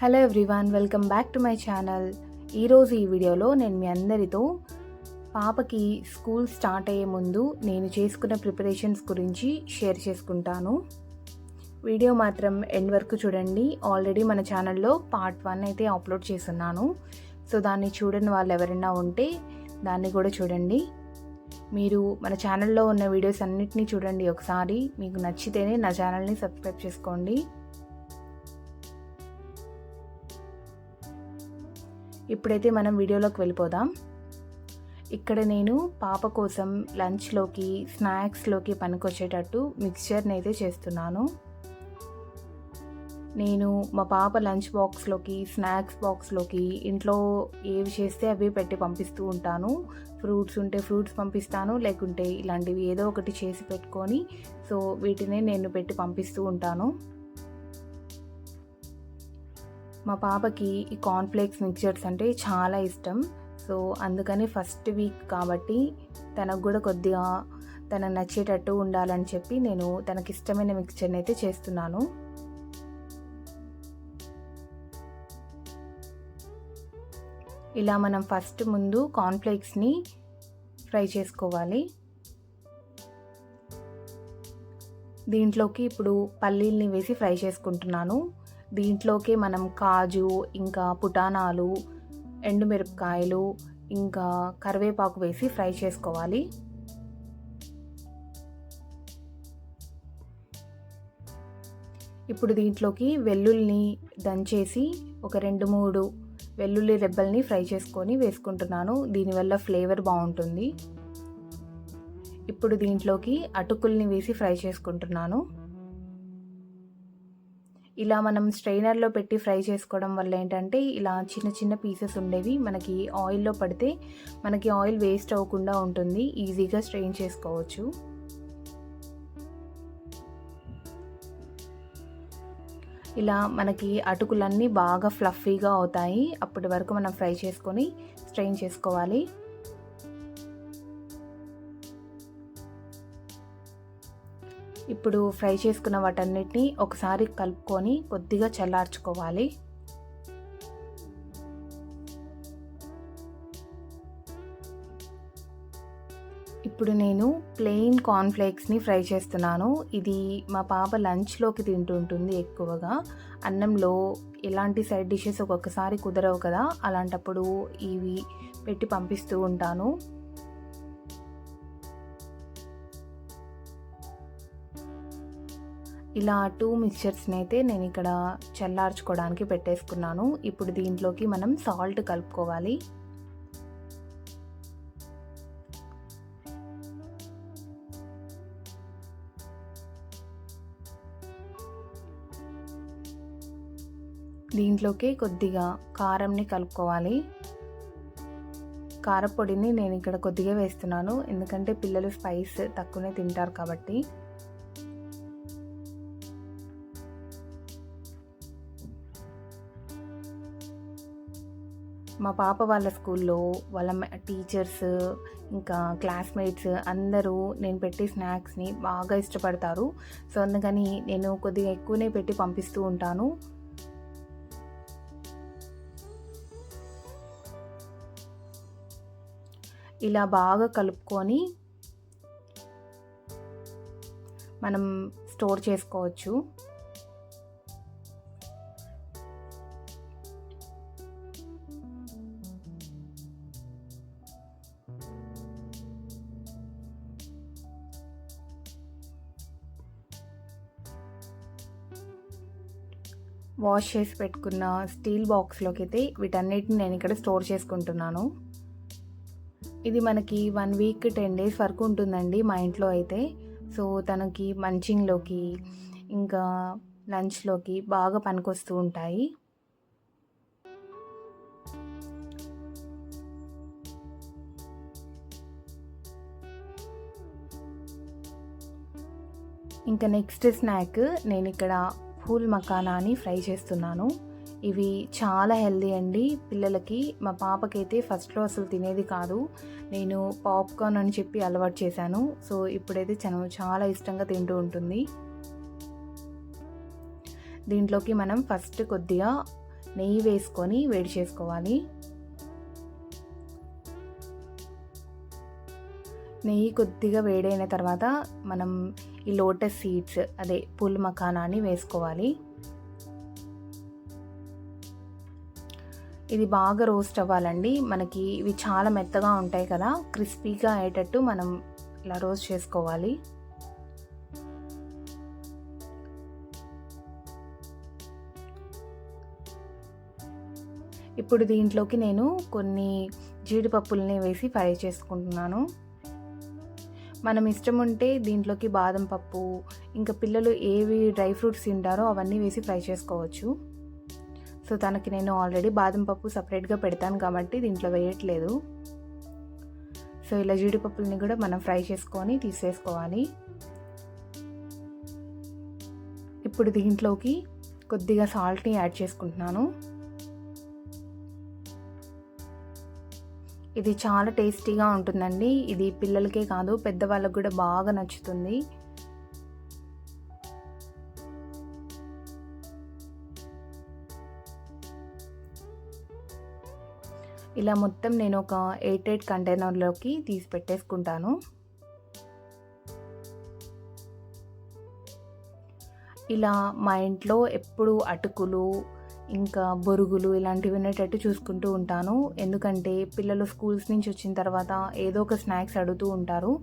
Hello everyone, welcome back to my channel. ఈరోజు ఈ వీడియోలో నేను మీ అందరితో పాపకి స్కూల్ స్టార్ట్ అయ్యే ముందు నేను చేసుకున్న ప్రిపరేషన్స్ గురించి షేర్ చేసుకుంటాను. వీడియో మాత్రం ఎండ్ వరకు చూడండి. ఆల్రెడీ మన ఛానల్లో పార్ట్ 1 అయితే అప్లోడ్ చేస్తున్నాను. సో దాన్ని చూడని వాళ్ళు ఎవరైనా ఉంటే దాన్ని కూడా చూడండి. మీరు మన ఛానల్లో ఉన్న వీడియోస్ అన్నిటినీ చూడండి ఒకసారి. మీకు నచ్చితేనే నా ఛానల్ని సబ్స్క్రైబ్ చేసుకోండి. ఇప్పుడైతే మనం వీడియోలోకి వెళ్ళిపోదాం. ఇక్కడ నేను పాప కోసం లంచ్లోకి స్నాక్స్లోకి పనికొచ్చేటట్టు మిక్స్చర్ని అయితే చేస్తున్నాను. నేను మా పాప లంచ్ బాక్స్లోకి స్నాక్స్ బాక్స్లోకి ఇంట్లో ఏవి చేస్తే అవి పెట్టి పంపిస్తూ ఉంటాను. ఫ్రూట్స్ ఉంటే ఫ్రూట్స్ పంపిస్తాను, లేకుంటే ఇలాంటివి ఏదో ఒకటి చేసి పెట్టుకొని సో వీటిని నేను పెట్టి పంపిస్తూ ఉంటాను. మా పాపకి ఈ కార్న్ఫ్లేక్స్ మిక్చర్స్ అంటే చాలా ఇష్టం. సో అందుకని ఫస్ట్ వీక్ కాబట్టి తనకు కూడా కొద్దిగా తనకు నచ్చేటట్టు ఉండాలని చెప్పి నేను తనకి ఇష్టమైన మిక్చర్ని అయితే చేస్తున్నాను. ఇలా మనం ఫస్ట్ ముందు కార్న్ఫ్లేక్స్ని ఫ్రై చేసుకోవాలి. దీంట్లోకి ఇప్పుడు పల్లీల్ని వేసి ఫ్రై చేసుకుంటున్నాను. దీంట్లోకి మనం కాజు, ఇంకా పుటానాలు, ఎండుమిరపకాయలు, ఇంకా కరివేపాకు వేసి ఫ్రై చేసుకోవాలి. ఇప్పుడు దీంట్లోకి వెల్లుల్లిని దంచేసి ఒక 2-3 వెల్లుల్లి రెబ్బల్ని ఫ్రై చేసుకొని వేసుకుంటున్నాను. దీనివల్ల ఫ్లేవర్ బాగుంటుంది. ఇప్పుడు దీంట్లోకి అటుకుల్ని వేసి ఫ్రై చేసుకుంటున్నాను. ఇలా మనం స్ట్రైనర్లో పెట్టి ఫ్రై చేసుకోవడం వల్ల ఏంటంటే ఇలా చిన్న చిన్న పీసెస్ ఉండేవి మనకి ఆయిల్లో పడితే మనకి ఆయిల్ వేస్ట్ అవ్వకుండా ఉంటుంది. ఈజీగా స్ట్రెయిన్ చేసుకోవచ్చు. ఇలా మనకి అటుకులన్నీ బాగా ఫ్లఫీగా అవుతాయి. అప్పటి వరకు మనం ఫ్రై చేసుకొని స్ట్రెయిన్ చేసుకోవాలి. ఇప్పుడు ఫ్రై చేసుకున్న వాటన్నిటిని ఒకసారి కలుపుకొని కొద్దిగా చల్లార్చుకోవాలి. ఇప్పుడు నేను ప్లెయిన్ కార్న్ఫ్లేక్స్ని ఫ్రై చేస్తున్నాను. ఇది మా పాప లంచ్లోకి తింటుంటుంది ఎక్కువగా. అన్నంలో ఎలాంటి సైడ్ డిషెస్ ఒక్కొక్కసారి కుదరవు కదా, అలాంటప్పుడు ఇవి పెట్టి పంపిస్తూ ఉంటాను. ఇలా 2 మిక్చర్స్ని అయితే నేను ఇక్కడ చల్లార్చుకోవడానికి పెట్టేసుకున్నాను. ఇప్పుడు దీంట్లోకి మనం సాల్ట్ కలుపుకోవాలి. దీంట్లోకి కొద్దిగా కారంని కలుపుకోవాలి. కారపొడిని నేను ఇక్కడ కొద్దిగా వేస్తున్నాను, ఎందుకంటే పిల్లలు స్పైస్ తక్కువనే తింటారు కాబట్టి. మా పాప వాళ్ళ స్కూల్లో వాళ్ళ టీచర్స్ ఇంకా క్లాస్మేట్స్ అందరూ నేను పెట్టే స్నాక్స్ని బాగా ఇష్టపడతారు. సో అందుకని నేను కొద్దిగా ఎక్కువనే పెట్టి పంపిస్తూ ఉంటాను. ఇలా బాగా కలుపుకొని మనం స్టోర్ చేసుకోవచ్చు. వాష్ చేసి పెట్టుకున్న స్టీల్ బాక్స్లోకి అయితే వీటన్నిటిని నేను ఇక్కడ స్టోర్ చేసుకుంటున్నాను. ఇది మనకి 1 వీక్ 10 డేస్ వరకు ఉంటుందండి మా ఇంట్లో అయితే. సో తనకి మంచింగ్లోకి ఇంకా లంచ్లోకి బాగా పనికొస్తూ ఉంటాయి. ఇంకా నెక్స్ట్ స్నాక్ నేను ఇక్కడ ఫూల్ మకానాని ఫ్రై చేస్తున్నాను. ఇవి చాలా హెల్దీ అండి పిల్లలకి. మా పాపకైతే ఫస్ట్లో అసలు తినేది కాదు. నేను పాప్కార్న్ అని చెప్పి అలవాటు చేశాను. సో ఇప్పుడైతే చాలా ఇష్టంగా తింటూ ఉంటుంది. దీంట్లోకి మనం ఫస్ట్ కొద్దిగా నెయ్యి వేసుకొని వేడి చేసుకోవాలి. నెయ్యి కొద్దిగా వేడైన తర్వాత మనం ఈ లోటస్ సీడ్స్ అదే పూల్ మఖానాని వేసుకోవాలి. ఇది బాగా రోస్ట్ అవ్వాలండి. మనకి ఇవి చాలా మెత్తగా ఉంటాయి కదా, క్రిస్పీగా అయ్యేటట్టు మనం ఇలా రోస్ట్ చేసుకోవాలి. ఇప్పుడు దీంట్లోకి నేను కొన్ని జీడిపప్పుల్ని వేసి ఫ్రై చేసుకుంటున్నాను. మనం ఇష్టం ఉంటే దీంట్లోకి బాదం పప్పు, ఇంకా పిల్లలు ఏవి డ్రై ఫ్రూట్స్ తింటారో అవన్నీ వేసి ఫ్రై చేసుకోవచ్చు. సో తనకి నేను ఆల్రెడీ బాదం పప్పు సపరేట్గా పెడతాను కాబట్టి దీంట్లో వేయట్లేదు. సో ఇలా జీడిపప్పుల్ని కూడా మనం ఫ్రై చేసుకొని తీసేసుకోవాలి. ఇప్పుడు దీంట్లోకి కొద్దిగా సాల్ట్ని యాడ్ చేసుకుంటున్నాను. ఇది చాలా టేస్టీగా ఉంటుందండి. ఇది పిల్లలకే కాదు పెద్దవాళ్ళకు కూడా బాగా నచ్చుతుంది. ఇలా మొత్తం నేను ఒక 8 కంటైనర్లోకి తీసి పెట్టేసుకుంటాను. ఇలా మా ఇంట్లో ఎప్పుడు అటుకులు ఇంకా బొరుగులు ఇలాంటివి ఉండేటట్టు చూసుకుంటూ ఉంటాను. ఎందుకంటే పిల్లలు స్కూల్స్ నుంచి వచ్చిన తర్వాత ఏదో ఒక స్నాక్స్ అడుగుతూ ఉంటారు.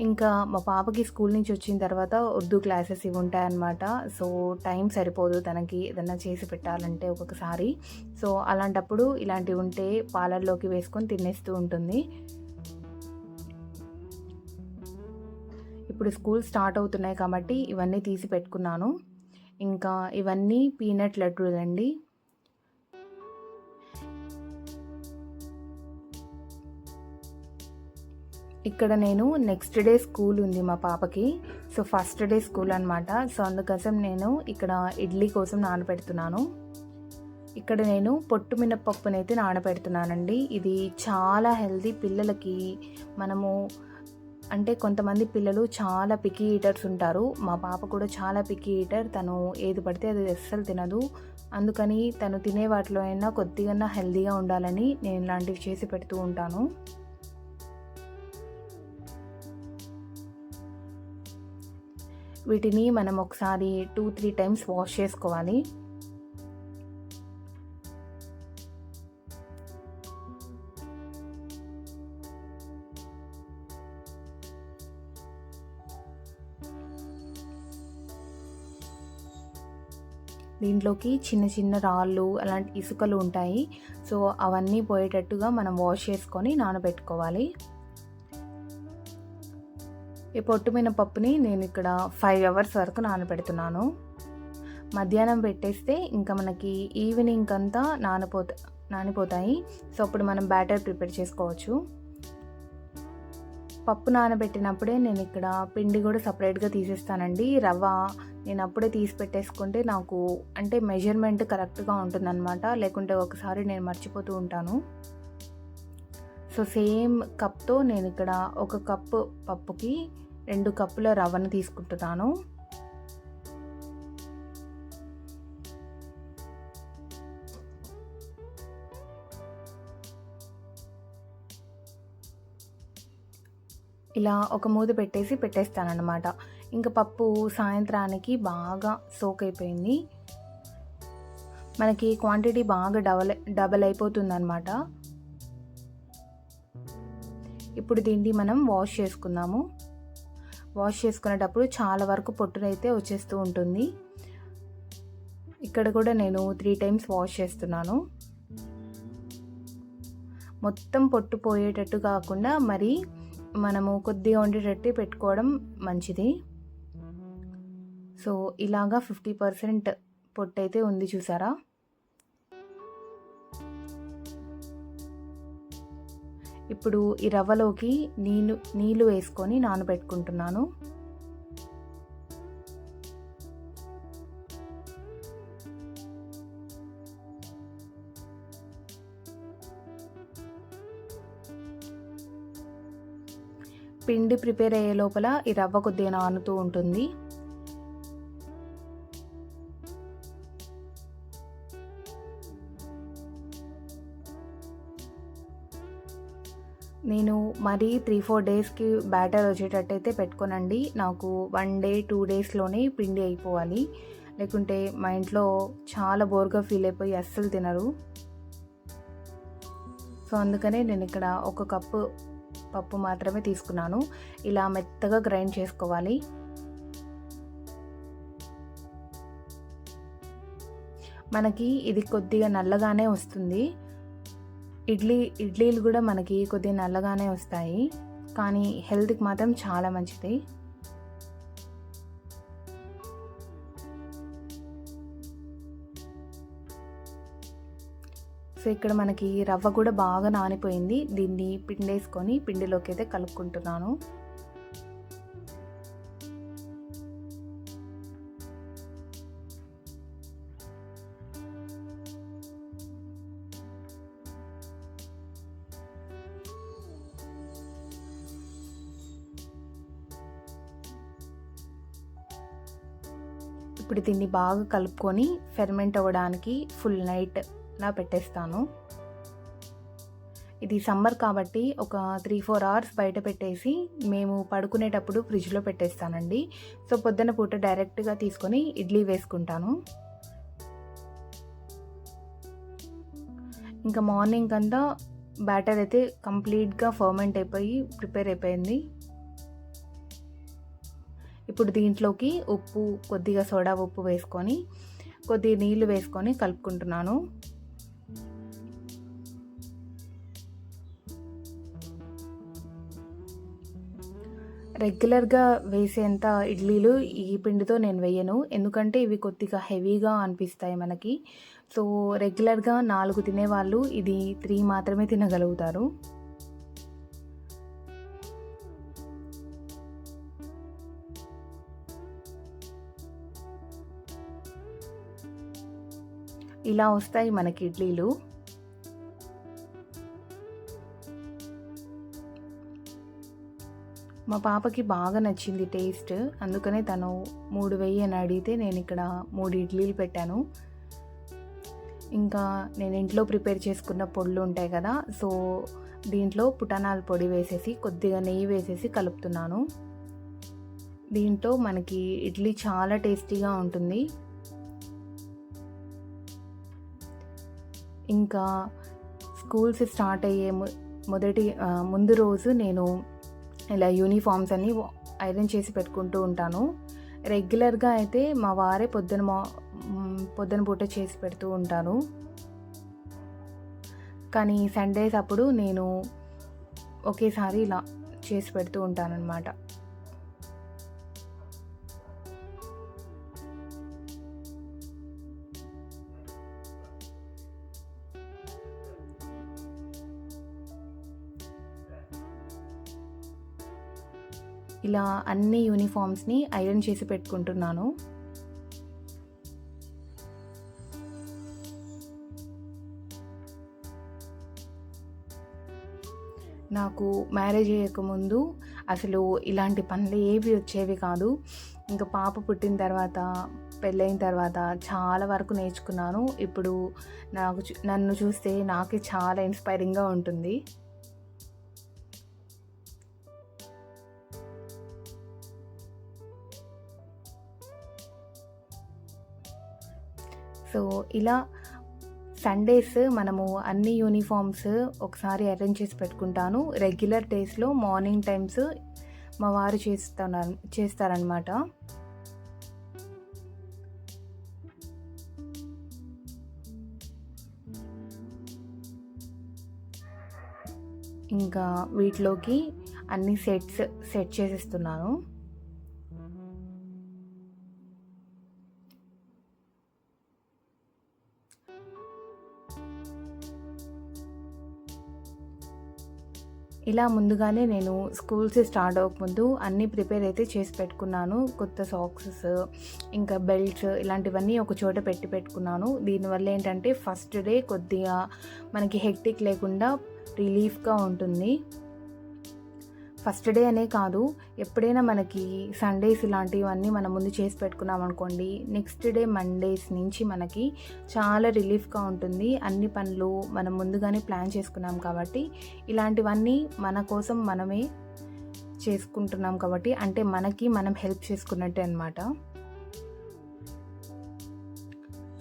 ఇంకా మా పాపకి స్కూల్ నుంచి వచ్చిన తర్వాత ఉర్దూ క్లాసెస్ ఇవి ఉంటాయన్నమాట. సో టైం సరిపోదు తనకి ఏదన్నా చేసి పెట్టాలంటే ఒక్కొక్కసారి. సో అలాంటప్పుడు ఇలాంటివి ఉంటే పాలల్లోకి వేసుకొని తినేస్తూ ఉంటుంది. ఇప్పుడు స్కూల్ స్టార్ట్ అవుతున్నాయి కాబట్టి ఇవన్నీ తీసి పెట్టుకున్నాను. ఇంకా ఇవన్నీ పీనట్ లడ్డూలండి. ఇక్కడ నేను నెక్స్ట్ డే స్కూల్ ఉంది మా పాపకి. సో ఫస్ట్ డే స్కూల్ అనమాట. సో అందుకోసం నేను ఇక్కడ ఇడ్లీ కోసం నానబెడుతున్నాను. ఇక్కడ నేను పొట్టు మినపప్పునైతే నానబెడుతున్నానండి. ఇది చాలా హెల్తీ పిల్లలకి. మనము అంటే కొంతమంది పిల్లలు చాలా పికీ ఈటర్స్ ఉంటారు. మా పాప కూడా చాలా పికీ ఈటర్. తను ఏది పడితే అది అస్సలు తినదు. అందుకని తను తినే వాటిలో అయినా కొద్దిగా హెల్తీగా ఉండాలని నేను ఇలాంటివి చేసి పెడుతూ ఉంటాను. వీటిని మనం ఒకసారి 2-3 టైమ్స్ వాష్ చేసుకోవాలి. దీంట్లోకి చిన్న చిన్న రాళ్ళు అలాంటి ఇసుకలు ఉంటాయి. సో అవన్నీ పోయేటట్టుగా మనం వాష్ చేసుకొని నానబెట్టుకోవాలి. ఈ పొట్టు మినపప్పుని నేను ఇక్కడ 5 అవర్స్ వరకు నానబెడుతున్నాను. మధ్యాహ్నం పెట్టేస్తే ఇంకా మనకి ఈవినింగ్ అంతా నానిపోతాయి. సో అప్పుడు మనం బ్యాటర్ ప్రిపేర్ చేసుకోవచ్చు. పప్పు నానబెట్టినప్పుడే నేను ఇక్కడ పిండి కూడా సపరేట్గా తీసేస్తానండి. రవ్వ నేను అప్పుడే తీసి పెట్టేసుకుంటే నాకు అంటే మెజర్మెంట్ కరెక్ట్గా ఉంటుందన్నమాట. లేకుంటే ఒకసారి నేను మర్చిపోతూ ఉంటాను. సో సేమ్ కప్తో నేను ఇక్కడ 1 కప్పు పప్పుకి 2 కప్పుల రవ్వను తీసుకుంటున్నాను. ఇలా ఒక మూత పెట్టేస్తానన్నమాట. ఇంకా పప్పు సాయంత్రానికి బాగా సోక్ అయిపోయింది. మనకి క్వాంటిటీ బాగా డబల్ అయిపోతుందన్నమాట. ఇప్పుడు దీన్ని మనం వాష్ చేసుకుందాము. వాష్ చేసుకునేటప్పుడు చాలా వరకు పొట్టునైతే వచ్చేస్తూ ఉంటుంది. ఇక్కడ కూడా నేను 3 టైమ్స్ వాష్ చేస్తున్నాను. మొత్తం పొట్టు పోయేటట్టు కాకుండా మరి మనము కొద్దిగా ఉండేటట్టు పెట్టుకోవడం మంచిది. సో ఇలాగా 50% పొట్టు అయితే ఉంది చూసారా. ఇప్పుడు ఈ రవ్వలోకి నీళ్ళు వేసుకొని నానబెట్టుకుంటున్నాను. పిండి ప్రిపేర్ అయ్యే లోపల ఈ రవ్వ కొద్దిగా నానుతూ ఉంటుంది. నేను మరీ 3-4 డేస్కి బ్యాటర్ వచ్చేటట్టయితే పెట్టుకోనండి. నాకు 1 డే 2 డేస్లోనే పిండి అయిపోవాలి, లేకుంటే మా ఇంట్లో చాలా బోర్గా ఫీల్ అయిపోయి అస్సలు తినరు. సో అందుకనే నేను ఇక్కడ 1 కప్పు పప్పు మాత్రమే తీసుకున్నాను. ఇలా మెత్తగా గ్రైండ్ చేసుకోవాలి. మనకి ఇది కొద్దిగా నల్లగానే వస్తుంది. ఇడ్లీలు కూడా మనకి కొద్దిగా నల్లగానే వస్తాయి, కానీ హెల్త్కి మాత్రం చాలా మంచిది. సో ఇక్కడ మనకి రవ్వ కూడా బాగా నానిపోయింది. దీన్ని పిండేసుకొని పిండిలోకి అయితే కలుపుకుంటున్నాను. ఇప్పుడు దీన్ని బాగా కలుపుకొని ఫెర్మెంట్ అవ్వడానికి ఫుల్ నైట్లా పెట్టేస్తాను. ఇది సమ్మర్ కాబట్టి ఒక 3-4 అవర్స్ బయట పెట్టేసి మేము పడుకునేటప్పుడు ఫ్రిడ్జ్లో పెట్టేస్తానండి. సో పొద్దున పూట డైరెక్ట్గా తీసుకొని ఇడ్లీ వేసుకుంటాను. ఇంకా మార్నింగ్ అంతా బ్యాటర్ అయితే కంప్లీట్గా ఫర్మెంట్ అయిపోయి ప్రిపేర్ అయిపోయింది. ఇప్పుడు దీంట్లోకి ఉప్పు, కొద్దిగా సోడా ఉప్పు వేసుకొని కొద్దిగా నీళ్లు వేసుకొని కలుపుకుంటున్నాను. రెగ్యులర్గా వేసేంత ఇడ్లీలు ఈ పిండితో నేను వేయను, ఎందుకంటే ఇవి కొద్దిగా హెవీగా అనిపిస్తాయి మనకి. సో రెగ్యులర్గా 4 తినేవాళ్ళు ఇది 3 మాత్రమే తినగలుగుతారు. ఇలా వస్తాయి మనకి ఇడ్లీలు. మా పాపకి బాగా నచ్చింది టేస్ట్, అందుకనే తను 3 వెయ్యి అని అడిగితే నేను ఇక్కడ 3 ఇడ్లీలు పెట్టాను. ఇంకా నేను ఇంట్లో ప్రిపేర్ చేసుకున్న పొడులు ఉంటాయి కదా, సో దీంట్లో పుటానాల పొడి వేసేసి కొద్దిగా నెయ్యి వేసేసి కలుపుతున్నాను. దీంట్లో మనకి ఇడ్లీ చాలా టేస్టీగా ఉంటుంది. ఇంకా స్కూల్స్ స్టార్ట్ అయ్యే ముందు రోజు నేను ఇలా యూనిఫామ్స్ అన్నీ ఐరన్ చేసి పెట్టుకుంటూ ఉంటాను. రెగ్యులర్గా అయితే మా వారే పొద్దున పూట చేసి పెడుతూ ఉంటాను, కానీ సండేస్ అప్పుడు నేను ఒకేసారి ఇలా చేసి పెడుతూ ఉంటానన్నమాట. ఇలా అన్ని యూనిఫామ్స్ని ఐరన్ చేసి పెట్టుకుంటున్నాను. నాకు మ్యారేజ్ అయ్యకముందు అసలు ఇలాంటి పనులు ఏవి వచ్చేవి కాదు. ఇంకా పాప పుట్టిన తర్వాత, పెళ్ళైన తర్వాత చాలా వరకు నేర్చుకున్నాను. ఇప్పుడు నన్ను చూస్తే నాకే చాలా ఇన్స్పైరింగ్గా ఉంటుంది. సో ఇలా సండేస్ మనము అన్ని యూనిఫామ్స్ ఒకసారి అరేంజ్ చేసి పెట్టుకుంటాను. రెగ్యులర్ డేస్లో మార్నింగ్ టైమ్స్ మా వారు చేస్తారనమాట. ఇంకా వీటిలోకి అన్ని సెట్ చేసేస్తున్నాను. ఇలా ముందుగానే నేను స్కూల్స్ స్టార్ట్ అవ్వకముందు అన్నీ ప్రిపేర్ అయితే చేసి పెట్టుకున్నాను. కొత్త సాక్సెస్, ఇంకా బెల్ట్స్ ఇలాంటివన్నీ ఒక చోట పెట్టుకున్నాను. దీనివల్ల ఏంటంటే ఫస్ట్ డే కొద్దిగా మనకి హెక్టిక్ లేకుండా రిలీఫ్గా ఉంటుంది. ఫస్ట్ డే అనే కాదు, ఎప్పుడైనా మనకి సండేస్ ఇలాంటివన్నీ మనం ముందు చేసి పెట్టుకున్నాం అనుకోండి, నెక్స్ట్ డే మండేస్ నుంచి మనకి చాలా రిలీఫ్గా ఉంటుంది. అన్ని పనులు మనం ముందుగానే ప్లాన్ చేసుకున్నాం కాబట్టి, ఇలాంటివన్నీ మన కోసం మనమే చేసుకుంటున్నాం కాబట్టి, అంటే మనకి మనం హెల్ప్ చేసుకున్నట్టే అనమాట.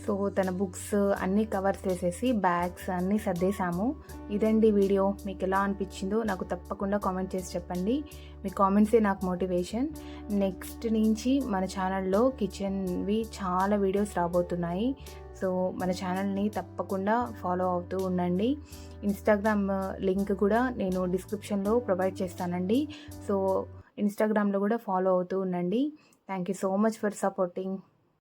సో తన బుక్స్ అన్నీ కవర్స్ వేసేసి బ్యాగ్స్ అన్నీ సర్దేశాము. ఇదండి వీడియో. మీకు ఎలా అనిపించిందో నాకు తప్పకుండా కామెంట్ చేసి చెప్పండి. మీ కామెంట్సే నాకు మోటివేషన్. నెక్స్ట్ నుంచి మన ఛానల్లో కిచెన్వి చాలా వీడియోస్ రాబోతున్నాయి. సో మన ఛానల్ని తప్పకుండా ఫాలో అవుతూ ఉండండి. ఇన్స్టాగ్రామ్ లింక్ కూడా నేను డిస్క్రిప్షన్లో ప్రొవైడ్ చేస్తానండి. సో ఇన్స్టాగ్రామ్లో కూడా ఫాలో అవుతూ ఉండండి. Thank you so much for supporting.